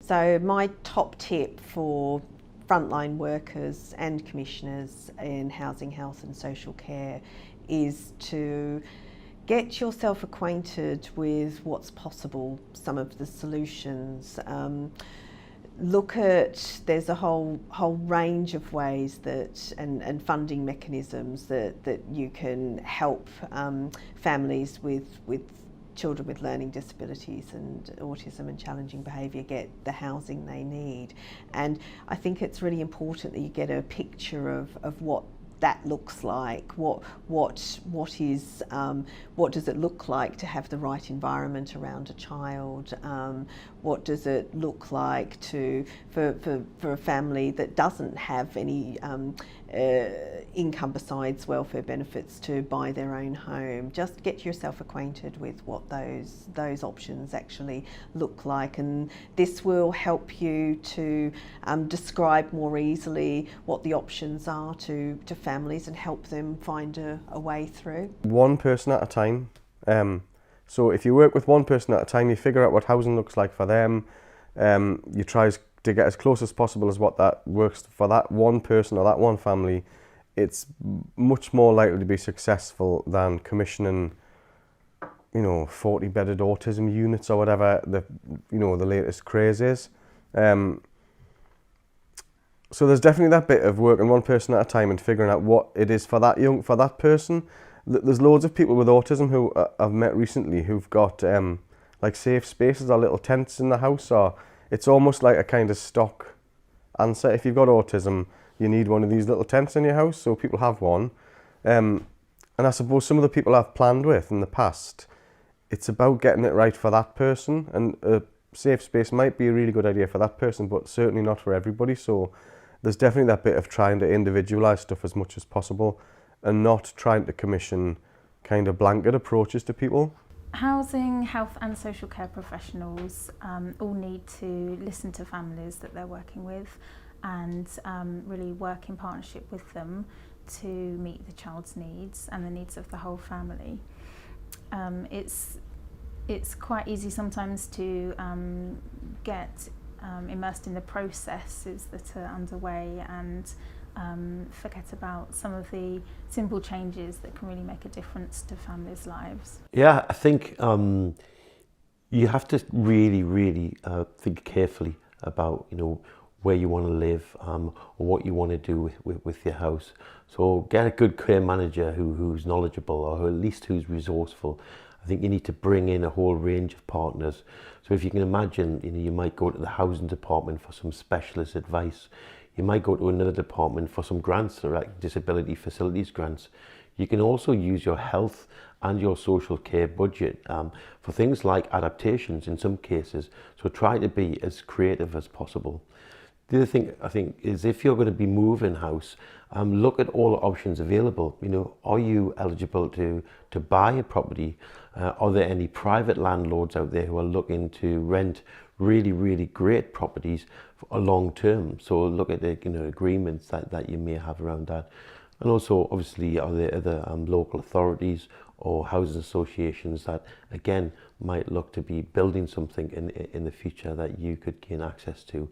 So my top tip for frontline workers and commissioners in housing, health and social care is to get yourself acquainted with what's possible, some of the solutions. There's a whole range of ways that and funding mechanisms that you can help families with children with learning disabilities and autism and challenging behaviour get the housing they need. And I think it's really important that you get a picture of what that looks like. What does it look like to have the right environment around a child? What does it look like for a family that doesn't have any income besides welfare benefits to buy their own home? Just get yourself acquainted with what those options actually look like, and this will help you to describe more easily what the options are to families and help them find a way through. One person at a time. So if you work with one person at a time, you figure out what housing looks like for them. You try to get as close as possible as what that works for that one person or that one family. It's much more likely to be successful than commissioning, 40-bedded autism units or whatever the latest craze is. So there's definitely that bit of working one person at a time and figuring out what it is for that person. There's loads of people with autism who I've met recently who've got like safe spaces or little tents in the house, or it's almost like a kind of stock answer. If you've got autism, you need one of these little tents in your house, so people have one. And I suppose some of the people I've planned with in the past, it's about getting it right for that person, and a safe space might be a really good idea for that person, but certainly not for everybody. So there's definitely that bit of trying to individualise stuff as much as possible and not trying to commission kind of blanket approaches to people. Housing, health and social care professionals all need to listen to families that they're working with and really work in partnership with them to meet the child's needs and the needs of the whole family. It's quite easy sometimes to get immersed in the processes that are underway and forget about some of the simple changes that can really make a difference to families' lives. Yeah, I think you have to really think carefully about where you want to live or what you want to do with your house. So get a good care manager who's knowledgeable, or at least who's resourceful. I think you need to bring in a whole range of partners. So if you can imagine, you might go to the housing department for some specialist advice. You might go to another department for some grants, like disability facilities grants. You can also use your health and your social care budget for things like adaptations in some cases. So try to be as creative as possible. The other thing I think is, if you're going to be moving house, look at all the options available. Are you eligible to buy a property? Are there any private landlords out there who are looking to rent really great properties for a long term? So look at the agreements that you may have around that. And also, obviously, are there other local authorities or housing associations that again might look to be building something in the future that you could gain access to?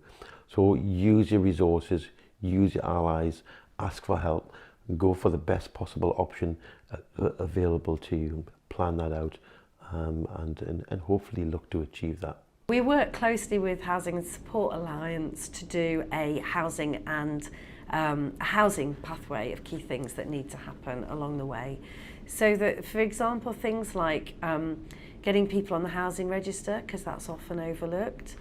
So use your resources, use your allies, ask for help, and go for the best possible option available to you. Plan that out and hopefully look to achieve that. We work closely with Housing and Support Alliance to do a housing and housing pathway of key things that need to happen along the way. So that, for example, things like getting people on the housing register, because that's often overlooked.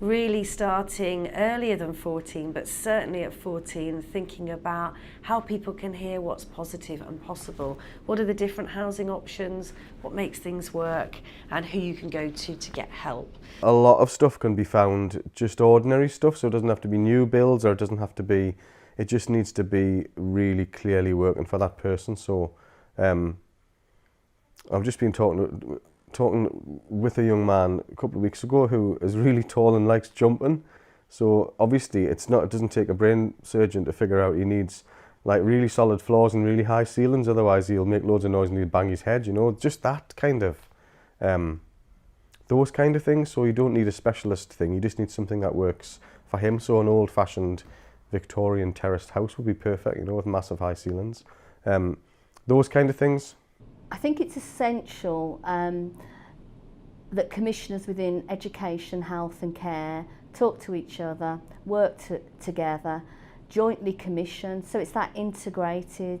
Really starting earlier than 14, but certainly at 14, thinking about how people can hear what's positive and possible. What are the different housing options? What makes things work? And who you can go to get help. A lot of stuff can be found, just ordinary stuff, so it doesn't have to be new builds, or it doesn't have to be, it just needs to be really clearly working for that person. So I've just been talking with a young man a couple of weeks ago who is really tall and likes jumping. So obviously it doesn't take a brain surgeon to figure out he needs like really solid floors and really high ceilings, otherwise he'll make loads of noise and he'll bang his head, just that kind of those kind of things. So you don't need a specialist thing, you just need something that works for him. So an old-fashioned Victorian terraced house would be perfect, you know, with massive high ceilings. Those kind of things. I think it's essential that commissioners within education, health and care talk to each other, work together, jointly commission, so it's that integrated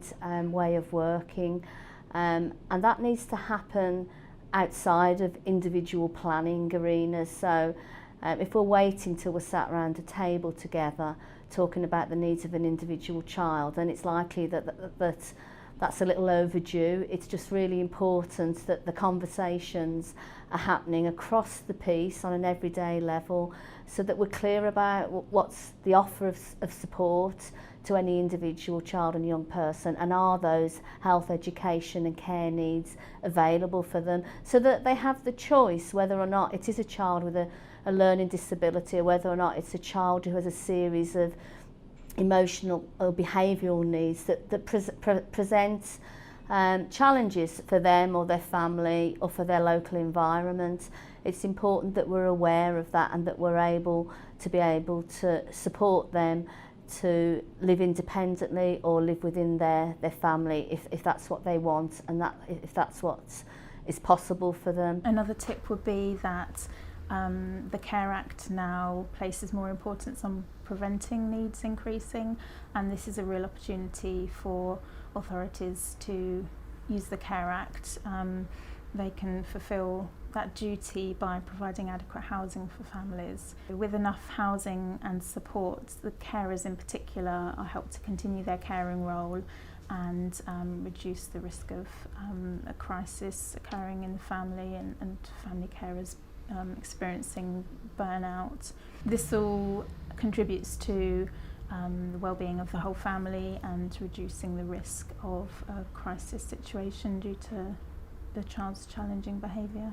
way of working, and that needs to happen outside of individual planning arenas. So if we're waiting till we're sat around a table together talking about the needs of an individual child, then it's likely that's a little overdue. It's just really important that the conversations are happening across the piece on an everyday level, so that we're clear about what's the offer of support to any individual child and young person, and are those health, education and care needs available for them, so that they have the choice whether or not it is a child with a learning disability, or whether or not it's a child who has a series of emotional or behavioural needs that present challenges for them or their family or for their local environment. It's important that we're aware of that, and that we're able to support them to live independently or live within their family if that's what they want, and that if that's what is possible for them. Another tip would be that the Care Act now places more importance on preventing needs increasing, and this is a real opportunity for authorities to use the Care Act. They can fulfil that duty by providing adequate housing for families. With enough housing and support, the carers in particular are helped to continue their caring role and reduce the risk of a crisis occurring in the family and family carers experiencing burnout. This all contributes to the well-being of the whole family and reducing the risk of a crisis situation due to the child's challenging behaviour.